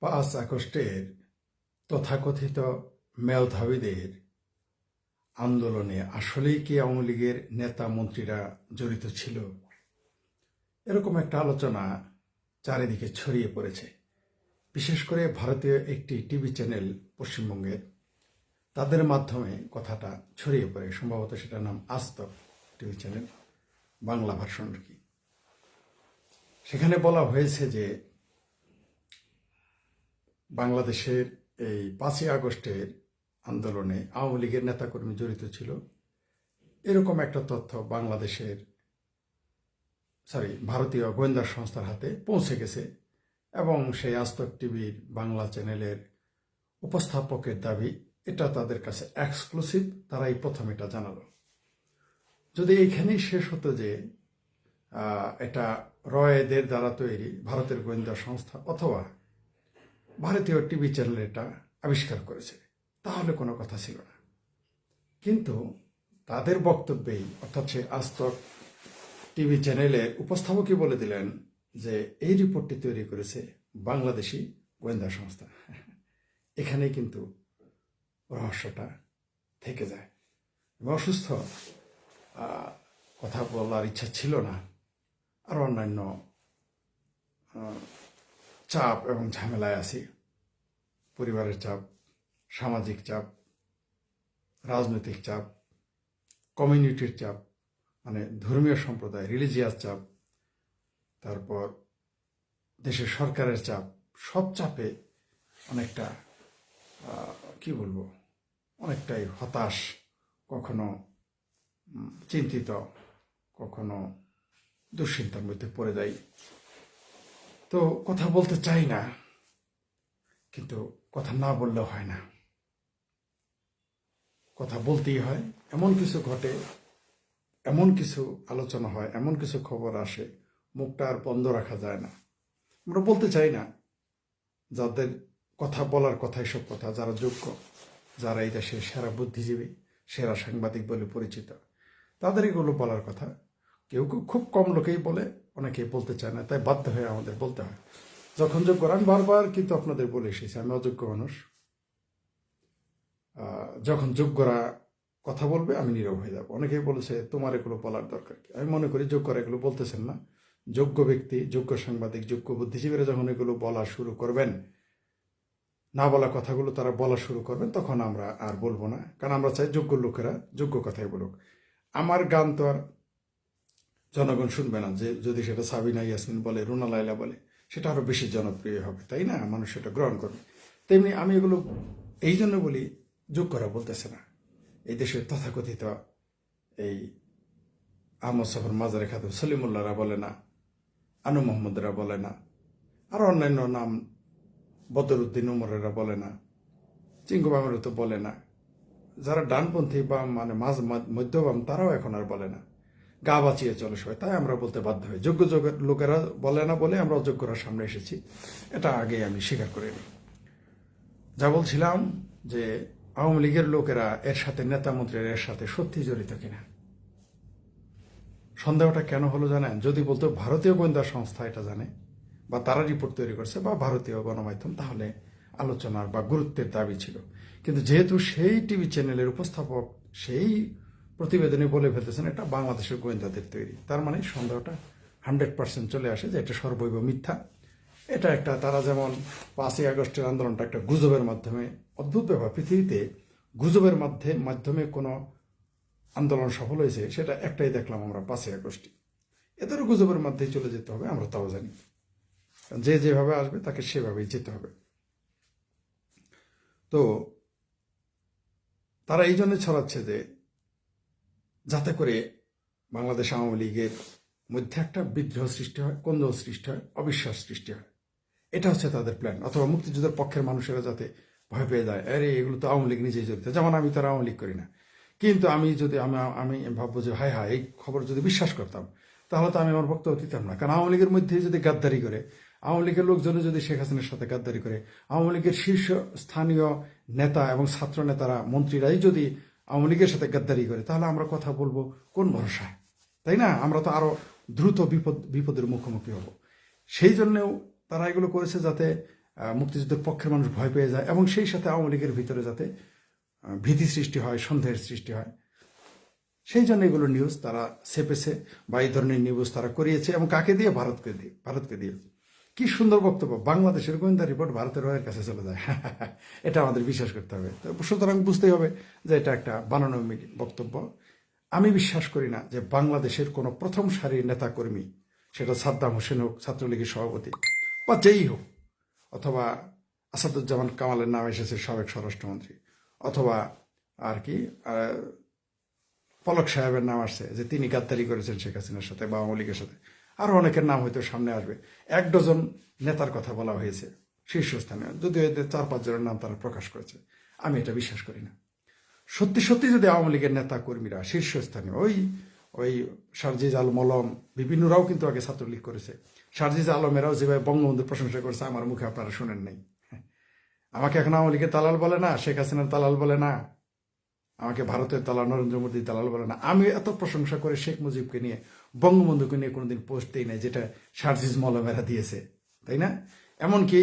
5 আগস্টের তথাকথিত মেধাবীদের আন্দোলনে আসলেই কি আওয়ামী লীগের নেতা মন্ত্রীরা জড়িত ছিল? এরকম একটা আলোচনা চারিদিকে ছড়িয়ে পড়েছে। বিশেষ করে ভারতীয় একটি টিভি চ্যানেল পশ্চিমবঙ্গের, তাদের মাধ্যমে কথাটা ছড়িয়ে পড়ে। সম্ভবত সেটার নাম আজ তক টিভি চ্যানেল, বাংলা ভার্সন আর কি। সেখানে বলা হয়েছে যে বাংলাদেশের এই 5ই আগস্টের আন্দোলনে আওয়ামী লীগের নেতাকর্মী জড়িত ছিল, এরকম একটা তথ্য ভারতীয় গোয়েন্দা সংস্থার হাতে পৌঁছে গেছে এবং সেই আজতক টিভির বাংলা চ্যানেলের উপস্থাপকের দাবি এটা তাদের কাছে এক্সক্লুসিভ, তারাই প্রথম এটা জানালো। যদি এইখানেই শেষ হতো যে এটা রয়েদের দ্বারা তৈরি ভারতের গোয়েন্দা সংস্থা অথবা ভারতীয় টিভি চ্যানেল এটা আবিষ্কার করেছে, তাহলে কোনো কথা ছিল না। কিন্তু তাদের বক্তব্যেই, অর্থাৎ সে আজতক টিভি চ্যানেলের উপস্থাপকই বলে দিলেন যে এই রিপোর্টটি তৈরি করেছে বাংলাদেশি গোয়েন্দা সংস্থা। এখানেই কিন্তু রহস্যটা থেকে যায়। অসুস্থ, কথা বলার ইচ্ছা ছিল না, আর অন্যান্য চাপ এবং ঝামেলায় আছি, পরিবারের চাপ, সামাজিক চাপ, রাজনৈতিক চাপ, কমিউনিটির চাপ, মানে ধর্মীয় সম্প্রদায়, রিলিজিয়াস চাপ, তারপর দেশের সরকারের চাপ, সব চাপে অনেকটা কি বলবো, অনেকটাই হতাশ, কখনো চিন্তিত, কখনো দুশ্চিন্তার মধ্যে পড়ে যাই। তো কথা বলতে চাই না, কিন্তু কথা না বললেও হয় না, কথা বলতেই হয়। এমন কিছু ঘটে, এমন কিছু আলোচনা হয়, এমন কিছু খবর আসে, মুখটা আর বন্ধ রাখা যায় না। আমরা বলতে চাই না, যাদের কথা বলার কথা, এসব কথা, যারা যোগ্য, যারা এই দেশের সেরা বুদ্ধিজীবী, সেরা সাংবাদিক বলে পরিচিত, তাদের এগুলো বলার কথা। কেউ কেউ, খুব কম লোকেই বলে, অনেকেই বলতে চায় না, তাই বাধ্য হয়ে আমাদের বলতে হয়। যখন যোগ্য, আমি বারবার কিন্তু আপনাদের বলে এসেছি আমি অযোগ্য মানুষ। যখন যোগ্যরা কথা বলবে আমি নীরব হয়ে যাব। অনেকেই বলেছে তোমার এগুলো বলার দরকার কি। আমি মনে করি যোগ্যরা এগুলো বলতেছেন না। যোগ্য ব্যক্তি, যোগ্য সাংবাদিক, যোগ্য বুদ্ধিজীবীরা যখন এগুলো বলা শুরু করবেন, না বলা কথাগুলো তারা বলা শুরু করবেন, তখন আমরা আর বলবো না। কারণ আমরা চাই যোগ্য লোকেরা যোগ্য কথাই বলুক। আমার গান তো আর জনগণ শুনবে না, যে যদি সেটা সাবিনা ইয়াসমিন বলে, রুনা লায়লা বলে, সেটা আরো বেশি জনপ্রিয় হবে, তাই না? মানুষ সেটা গ্রহণ করবে। তেমনি আমি এগুলো এই জন্য বলি, যোগ্যরা বলতেছে না। এই দেশের তথাকথিত এই আহমদ সফর মাজারে খাতুন সলিমুল্লাহরা বলে না, আনু মোহাম্মদরা বলে না, আর অন্যান্য নাম বদরুদ্দিন উমরেরা বলে না, চিঙ্গু বামেরও তো বলে না। যারা ডানপন্থী বাম, মানে মধ্যবাম, তারাও এখন আর বলে না। গা বাঁচিয়ে চলে সবাই, তাই আমরা বলতে বাধ্য হই। যোগ্য লোকেরা বলে না বলে আমরা অযোগ্যরা সামনে এসেছি, এটা আগে আমি স্বীকার করে নিই। যা বলছিলাম যে আওয়ামী লীগের লোকেরা এর সাথে, নেতা মন্ত্রীরা এর সাথে সত্যি জড়িত কিনা। সন্দেহটা কেন হলো জানেন? যদি বলতো ভারতীয় গোয়েন্দা সংস্থা এটা জানে, বা তারা রিপোর্ট তৈরি করছে, বা ভারতীয় গণমাধ্যম, তাহলে আলোচনার বা গুরুত্বের দাবি ছিল। কিন্তু যেহেতু সেই টিভি চ্যানেলের উপস্থাপক সেই প্রতিবেদনে বলে ফেলতেছেন এটা বাংলাদেশের গোয়েন্দাদের তৈরি, তার মানে সন্দেহটা 100% চলে আসে যে এটা সর্বৈব মিথ্যা। এটা একটা, তারা যেমন 5ই আগস্টের আন্দোলনটা একটা গুজবের মাধ্যমে, অদ্ভুত ব্যাপার, পৃথিবীতে গুজবের মাধ্যমে কোনো আন্দোলন সফল হয়েছে সেটা একটাই দেখলাম আমরা, 5ই আগস্টে। এদেরও গুজবের মধ্যেই চলে যেতে হবে, আমরা তাও জানি। যে যেভাবে আসবে তাকে সেভাবেই যেতে হবে। তো তারা এই জন্য ছড়াচ্ছে যে যাতে করে বাংলাদেশ আওয়ামী লীগের মধ্যে একটা বিদ্রোহ সৃষ্টি হয়, কোন্দল সৃষ্টি হয়, অবিশ্বাস সৃষ্টি হয়। এটা হচ্ছে তাদের প্ল্যান। অথবা মুক্তিযুদ্ধের পক্ষের মানুষেরা যাতে ভয় পেয়ে যায়, আরে এগুলো তো আওয়ামী লীগ নিজেই জড়িত। যেমন আমি তো আওয়ামী লীগ করি না, কিন্তু আমি যদি আমি ভাববো যে হায় হায়, এই খবর যদি বিশ্বাস করতাম, তাহলে তো আমি আমার বক্তব্য দিতাম না। কারণ আওয়ামী লীগের মধ্যেই যদি গাদ্দারি করে, আওয়ামী লীগের লোকজনে যদি শেখ হাসিনার সাথে গাদ্দারি করে, আওয়ামী লীগের শীর্ষ স্থানীয় নেতা এবং ছাত্র নেতারা, মন্ত্রীরাই যদি আওয়ামী লীগের সাথে গাদ্দারি করে, তাহলে আমরা কথা বলবো কোন ভরসায়, তাই না? আমরা তো আরো দ্রুত বিপদের মুখোমুখি হব। সেই জন্যেও তারা এগুলো করেছে, যাতে মুক্তিযুদ্ধের পক্ষের মানুষ ভয় পেয়ে যায় এবং সেই সাথে আওয়ামী লীগের ভিতরে যাতে ভীতি সৃষ্টি হয়, সন্দেহের সৃষ্টি হয়, সেই জন্য এগুলো নিউজ তারা ছেপেছে বা এই ধরনের নিউজ তারা করিয়েছে। এবং কাকে দিয়ে? ভারতকে দিয়ে। কি সুন্দর বক্তব্য, বাংলাদেশের গোয়েন্দা রিপোর্ট ভারতের রয়ের কাছে চলে যায়। এটা আমাদের বিশ্বাস করতে হবে। সুতরাং বুঝতেই হবে যে এটা একটা বানানো বক্তব্য। আমি বিশ্বাস করি না যে বাংলাদেশের কোনো প্রথম সারির নেতাকর্মী, সেটা সাদ্দাম হোসেন হোক, ছাত্রলীগের সভাপতি বা যেই হোক, অথবা আসাদুজ্জামান কামালের নাম এসেছে, সাবেক স্বরাষ্ট্রমন্ত্রী, অথবা আর কি পলক সাহেবের নাম আসছে যে তিনি গাদ্দারি করেছেন শেখ হাসিনার সাথে বা আওয়ামী লীগের সাথে, আরও অনেকের নাম হয়তো সামনে আসবে। 1 ডজন নেতার কথা বলা হয়েছে শীর্ষস্থানে, যদিও এদের 4-5 জনের নাম তারা প্রকাশ করেছে। আমি এটা বিশ্বাস করি না। সত্যি সত্যি যদি আওয়ামী লীগের নেতা কর্মীরা শীর্ষস্থানীয় ওই শারজিজ আলম মলম বিভিন্নরাও কিন্তু আগে ছাত্রলীগ করেছে, শারজিজ আলমেরাও যেভাবে বঙ্গবন্ধুর প্রশংসা করেছে আমার মুখে আপনারা শুনেন নাই। আমাকে এখন আওয়ামী লীগের দালাল বলে না, শেখ হাসিনার দালাল বলে না, আমাকে ভারতের দালাল, নরেন্দ্র মোদীর দালাল বলে না। আমি এত প্রশংসা করে শেখ মুজিবকে নিয়ে, বঙ্গবন্ধুকে নিয়ে কোনোদিন পোস্ট দিই নাই যেটা শারজিজ মলমেরা দিয়েছে, তাই না? এমনকি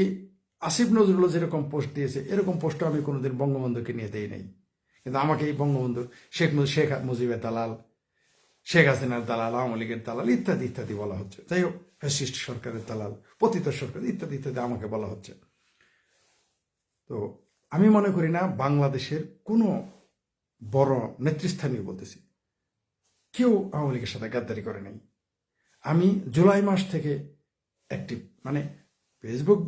আসিফ নজরুলও যেরকম পোস্ট দিয়েছে এরকম পোস্টও আমি কোনোদিন বঙ্গবন্ধুকে নিয়ে দেই নাই। কিন্তু আমাকে এই বঙ্গবন্ধুর শেখ মুজিবের দালাল, শেখ হাসিনার দালাল, আওয়ামী লীগের দালাল ইত্যাদি ইত্যাদি বলা হচ্ছে। যাই হোক, ফ্যাসিস্ট সরকারের দালাল, পতিত সরকার ইত্যাদি ইত্যাদি আমাকে বলা হচ্ছে। তো আমি মনে করি না বাংলাদেশের কোনো বড় নেতৃস্থানীয়, বলতেছি, কেউ আওয়ামী লীগের সাথে গাদ্দারি করে নাই। আমি জুলাই মাস থেকে অ্যাক্টিভ, মানে ফেসবুক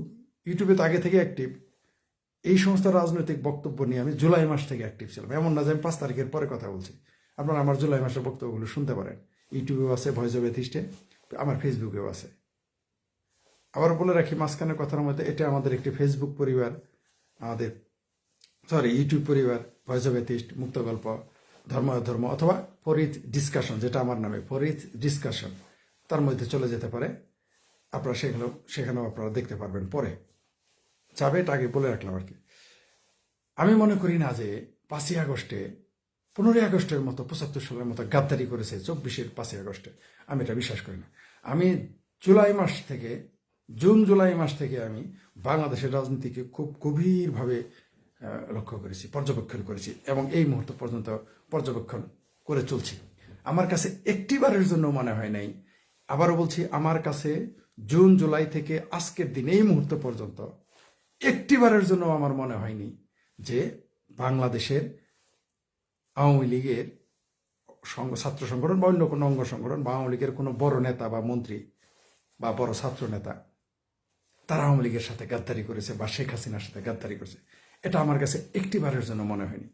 ইউটিউবে তো আগে থেকে অ্যাক্টিভ। এই সমস্ত রাজনৈতিক বক্তব্য নিয়ে আমি জুলাই মাস থেকে অ্যাক্টিভ ছিলাম। এমন না যে আমি 5 তারিখের পরে কথা বলছি। আপনারা আমার জুলাই মাসের বক্তব্যগুলো শুনতে পারেন, ইউটিউবেও আছে, ভয়েস অফ এথিস্টে, আমার ফেসবুকেও আছে। আবার বলে রাখি মাঝখানের কথার মধ্যে, এটা আমাদের একটি ফেসবুক পরিবার, আমাদের ইউটিউব পরিবার, ভয়েস অফ এথিস্ট, মুক্ত গল্প, ধর্ম অথবা ফরিদ ডিসকাশন, যেটা আমার নামে ফরিদ ডিসকাশন, তার মধ্যে চলে যেতে পারে। আপনারা সেখানেও আপনারা দেখতে পারবেন পরে যাবে। এটা আগে বলে রাখলাম আর কি। আমি মনে করি না যে 5ই আগস্টে, 15ই আগস্টের মতো, 75 সালের মতো গাদ্দারি করেছে 24-এর 5ই আগস্টে। আমি এটা বিশ্বাস করি না। আমি জুন জুলাই মাস থেকে আমি বাংলাদেশের রাজনীতিকে খুব গভীরভাবে লক্ষ্য করেছি, পর্যবেক্ষণ করেছি এবং এই মুহূর্ত পর্যন্ত পর্যবেক্ষণ করে চলছি। আমার কাছে একটিবারের জন্য মনে হয় নাই, আবারও বলছি, আমার কাছে জুন জুলাই থেকে আজকের দিন এই মুহূর্ত পর্যন্ত একটিবারের জন্য আমার মনে হয়নি যে বাংলাদেশের আওয়ামী লীগের ছাত্র সংগঠন বা অন্য কোনো অঙ্গ সংগঠন বা আওয়ামী লীগের কোনো বড় নেতা বা মন্ত্রী বা বড় ছাত্র নেতা তারা আওয়ামী লীগের সাথে গাদ্দারি করেছে বা শেখ হাসিনার সাথে গাদ্দারি করেছে। এটা আমার কাছে একটিবারের জন্য মনে হয়নি।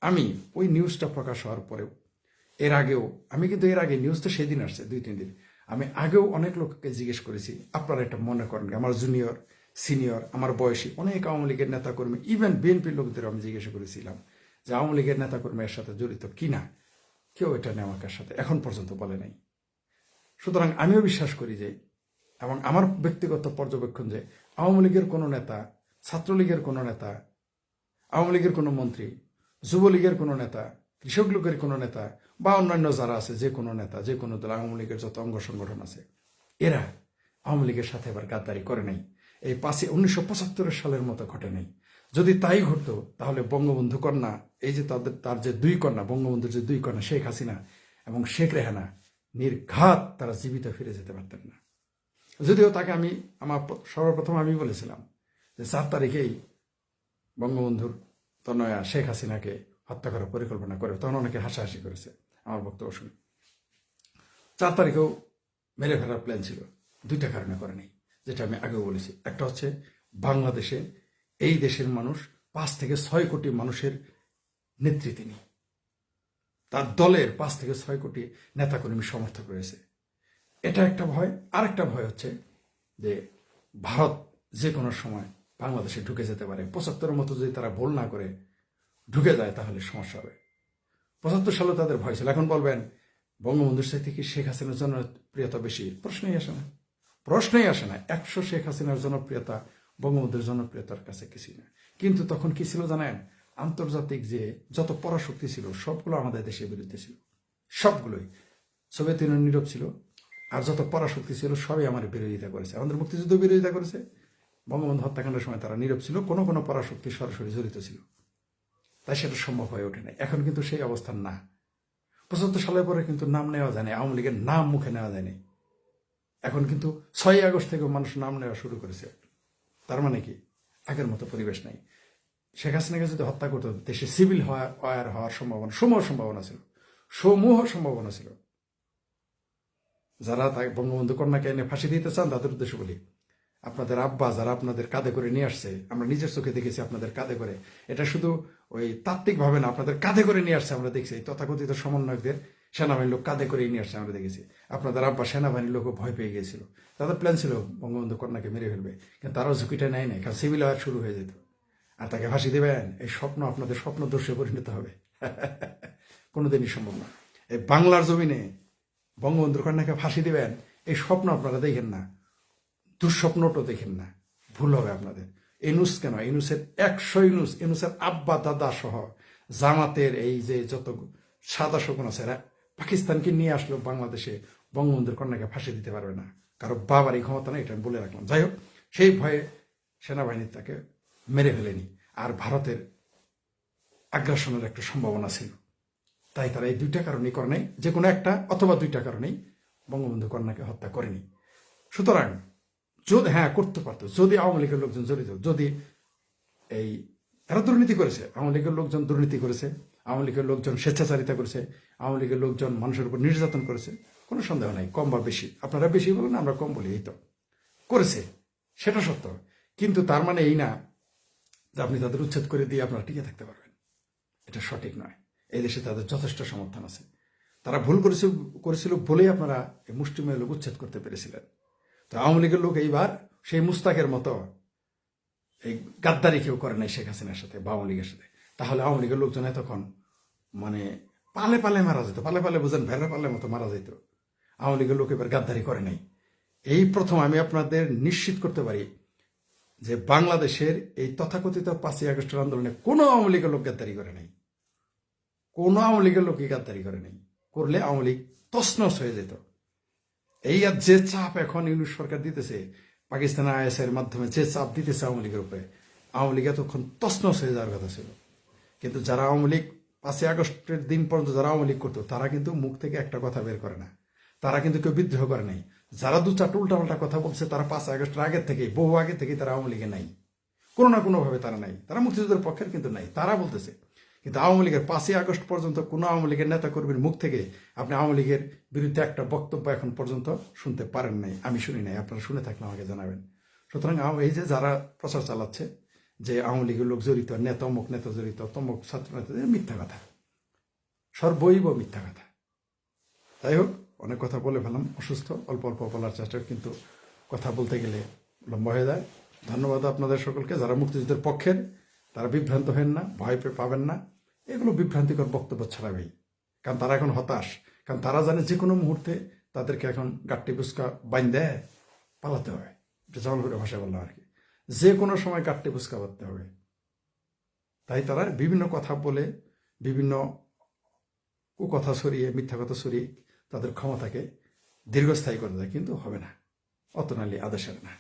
আমি ওই নিউজটা প্রকাশ হওয়ার পরেও, এর আগেও, আমি কিন্তু এর আগে নিউজ তো সেদিন আসছে 2-3 দিন, আমি আগেও অনেক লোককে জিজ্ঞেস করেছি, আপনারা এটা মনে করেন, আমার জুনিয়র সিনিয়র আমার বয়সী অনেক আওয়ামী লীগের নেতাকর্মী, ইভেন বিএনপির লোকদের আমি জিজ্ঞাসা করেছিলাম যে আওয়ামী লীগের নেতাকর্মী এর সাথে জড়িত কিনা। কেউ এটা নিয়ে আমাকে সাথে এখন পর্যন্ত বলে নাই। সুতরাং আমিও বিশ্বাস করি যে, এবং আমার ব্যক্তিগত পর্যবেক্ষণ যে, আওয়ামী লীগের কোনো নেতা, ছাত্রলীগের কোনো নেতা, আওয়ামী লীগের কোনো মন্ত্রী, যুবলীগের কোনো নেতা, কৃষক লীগের কোনো নেতা বা অন্যান্য যারা আছে, যে কোনো নেতা, যে কোনো দল, আওয়ামী লীগের যত অঙ্গ সংগঠন আছে, এরা আওয়ামী লীগের সাথে এবার গাদ্দারি করে নাই। এই 1975 সালের মতো ঘটে নাই। যদি তাই ঘটতো তাহলে বঙ্গবন্ধু কন্যা, এই যে তার যে 2 কন্যা, বঙ্গবন্ধুর যে 2 কন্যা শেখ হাসিনা এবং শেখ রেহানা, নির্ঘাত তারা জীবিত ফিরে যেতে পারতেন না। যদিও তাকে সর্বপ্রথম আমি বলেছিলাম যে 4 তারিখেই বঙ্গবন্ধুর তনয়া শেখ হাসিনাকে হত্যা করার পরিকল্পনা করে, তখন অনেকে হাসাহাসি করেছে আমার বক্তব্য শুনে। 4 তারিখেও মেরে ফেলার প্ল্যান ছিল, 2টা কারণে করে নেই, যেটা আমি আগেও বলেছি। একটা হচ্ছে বাংলাদেশে, এই দেশের মানুষ 5 থেকে 6 কোটি মানুষের নেত্রী তিনি, তার দলের 5 থেকে 6 কোটি নেতাকর্মী সমর্থক রয়েছে, এটা একটা ভয়। আর একটা ভয় হচ্ছে যে ভারত যে কোনো সময় বাংলাদেশে ঢুকে যেতে পারে। 75-এর মতো যদি তারা ভুল না করে ঢুকে যায় তাহলে সমস্যা হবে। 75 সালে তাদের ভয় ছিল। এখন বলবেন বঙ্গবন্ধুর সাথে কি শেখ হাসিনার জনপ্রিয়তা বেশি? প্রশ্নই আসে না। 100 শেখ হাসিনার জনপ্রিয়তা বঙ্গবন্ধুর জনপ্রিয়তার কাছে কিছুই না। কিন্তু তখন কি ছিল জানেন? আন্তর্জাতিক যে যত পরাশক্তি ছিল সবগুলো আমাদের দেশের বিরুদ্ধে ছিল, সবগুলোই। সোভিয়েত ইউনিয়ন নীরব ছিল, আর যত পরাশক্তি ছিল সবই আমার বিরোধিতা করেছে। আমাদের মুক্তিযুদ্ধ বিরোধিতা করেছে, বঙ্গবন্ধু হত্যাকাণ্ডের সময় তারা নীরব ছিল, কোনো কোনো পরাশক্তি সরাসরি জড়িত ছিল, তাই সেটা সম্ভব হয়ে ওঠে না। এখন কিন্তু সেই অবস্থান না। 75 সালের পরে কিন্তু নাম নেওয়া যায় না, আওয়ামী লীগের নাম মুখে নেওয়া যায়নি। এখন কিন্তু 6 আগস্ট থেকে মানুষ নাম নেওয়া শুরু করেছে। তার মানে কি আগের মতো পরিবেশ নাই। শেখ হাসিনাকে যদি হত্যা করতো, দেশে সিভিল হওয়ার সম্ভাবনা, সমূহ সম্ভাবনা ছিল। যারা তাই বঙ্গবন্ধু কন্যাকে এনে ফাঁসি দিতে চান তাদের উদ্দেশ্য বলি, আপনাদের আব্বা যারা আপনাদের কাঁধে করে নিয়ে আসছে, আমরা নিজের চোখে দেখেছি আপনাদের কাঁধে করে, এটা শুধু ওই তাত্ত্বিক ভাবে না, আপনাদের কাঁধে করে নিয়ে আসছে আমরা দেখছি। তথাকথিত সমন্বয়কদের সেনাবাহিনীর লোক কাঁধে করে নিয়ে আসছে আমরা দেখেছি। আপনাদের আব্বা সেনাবাহিনীর লোকও ভয় পেয়ে গিয়েছিল, তাদের প্ল্যান ছিল বঙ্গবন্ধু কন্যাকে মেরে ফেলবে, কিন্তু তারাও ঝুঁকিটা নেয় নাই, কারণ সিভিল ওয়ার শুরু হয়ে যেত। আর তাকে ফাঁসি দেবেন, এই স্বপ্ন আপনাদের স্বপ্নদর্শে পরিণত হবে। কোনোদিনই সম্ভব না। এই বাংলার জমিনে বঙ্গবন্ধুর কন্যাকে ফাঁসি দেবেন, এই স্বপ্ন আপনারা দেখেন না, দুঃস্বপ্নটাও দেখেন না, ভুল হবে আপনাদের। ইনুস কেন, ইনুসের 100 ইনুসের আব্বা দাদা সহ জামাতের এই যে যত সাদা শকুন আছে, এরা পাকিস্তানকে নিয়ে আসলেও বাংলাদেশে বঙ্গবন্ধুর কন্যাকে ফাঁসি দিতে পারবে না, কারো বাবার এই ক্ষমতা নেই, এটা আমি বলে রাখলাম। যাই হোক, সেই ভয়ে সেনাবাহিনী তাকে মেরে ফেলেনি, আর ভারতের আগ্রাসনের একটা সম্ভাবনা ছিল, তাই তারা এই 2টা কারণেই করে নাই, যে কোনো একটা অথবা 2টা কারণেই বঙ্গবন্ধু কন্যাকে হত্যা করেনি। সুতরাং যদি করতে পারতো, যদি আওয়ামী লীগের লোকজন জড়িত, যদি এই তারা দুর্নীতি করেছে, আওয়ামী লীগের লোকজন দুর্নীতি করেছে, আওয়ামী লীগের লোকজন স্বেচ্ছাচারিতা করেছে, আওয়ামী লীগের লোকজন মানুষের উপর নির্যাতন করেছে, কোনো সন্দেহ নাই, কম বা বেশি, আপনারা বেশি বলেন আমরা কম বলি, এই তো করেছে, সেটা সত্য। কিন্তু তার মানে এই না যে আপনি তাদের উচ্ছেদ করে দিয়ে আপনারা টিকে থাকতে পারবেন, এটা সঠিক নয়। এই দেশে তাদের যথেষ্ট সমর্থন আছে, তারা ভুল করেছিল বলেই আপনারা এই মুষ্টিমেয় লোক উচ্ছেদ করতে পেরেছিলেন। তো আওয়ামী লীগের লোক এইবার সেই মুস্তাকের মতো এই গাদ্দারি কেউ করে নাই শেখ হাসিনার সাথে বা আওয়ামী লীগের সাথে, তাহলে আওয়ামী লীগের লোকজন তখন মানে পালে পালে মারা যেত, পালে পালে বুঝেন ভেড়া পালের মতো মারা যেত। আওয়ামী লীগের লোক এবার গাদ্দারি করে নাই। এই প্রথম আমি আপনাদের নিশ্চিত করতে পারি যে বাংলাদেশের এই তথাকথিত 5ই আগস্টের আন্দোলনে কোনো আওয়ামী লীগের লোক গাদ্দারি করে নাই, কোনো আওয়ামী লীগের লোকই গাদ্দারি করে নাই। করলে আওয়ামী লীগ তছনছ হয়ে যেত। এই আর যে চাপ এখন ইউনূস সরকার দিতেছে, পাকিস্তান আইএসআইয়ের মাধ্যমে যে চাপ দিতেছে আওয়ামী লীগের উপরে, আওয়ামী লীগ এতক্ষণ তছনছ হয়ে যাওয়ার কথা ছিল। কিন্তু যারা আওয়ামী লীগ 5ই আগস্টের দিন পর্যন্ত যারা আওয়ামী লীগ করতো, তারা কিন্তু মুখ থেকে একটা কথা বের করে না, তারা কিন্তু কেউ বিদ্রোহ করে নাই। যারা 2-4টা উল্টাপাল্টা কথা বলছে, তারা 5ই আগস্টের আগের থেকেই, বহু আগে থেকেই তারা আওয়ামী লীগে নাই, কোনো না কোনোভাবে তারা নাই, তারা মুক্তিযুদ্ধের পক্ষের কিন্তু নাই, তারা বলতেছে। কিন্তু আওয়ামী লীগের 5ই আগস্ট পর্যন্ত কোনো আওয়ামী লীগের নেতাকর্মীর মুখ থেকে আপনি আওয়ামী লীগের বিরুদ্ধে একটা বক্তব্য এখন পর্যন্ত শুনতে পারেন নাই, আমি শুনি নাই, আপনারা শুনে থাকলে আমাকে জানাবেন। সুতরাং এই যে যারা প্রচার চালাচ্ছে যে আওয়ামী লীগের লোক জড়িত, অমুক নেতা জড়িত, তমুক ছাত্র নেতা, মিথ্যা কথা, সর্বৈব মিথ্যা কথা। যাই হোক, অনেক কথা বলে ফেলাম, অসুস্থ, অল্প অল্প বলার চেষ্টা, কিন্তু কথা বলতে গেলে লম্বা হয়ে যায়। ধন্যবাদ আপনাদের সকলকে। যারা মুক্তিযুদ্ধের পক্ষের, তারা বিভ্রান্ত হেন না, ভয় পাবেন না, এগুলো বিভ্রান্তিকর বক্তব্য ছড়াবেই, কারণ তারা এখন হতাশ, কারণ তারা জানে যে কোনো মুহূর্তে তাদেরকে এখন গাট্টি বুসকা বাইন দেয় পালাতে হবে, এটা জামালপুরের ভাষায় বললাম আর কি, যে কোনো সময় গাট্টি বুসকা বাঁধতে হবে। তাই তারা বিভিন্ন কথা বলে, বিভিন্ন কুকথা ছড়িয়ে, মিথ্যা কথা ছড়িয়ে তাদের ক্ষমতাকে দীর্ঘস্থায়ী করে দেয়, কিন্তু হবে না, অতনালি আদেশের না।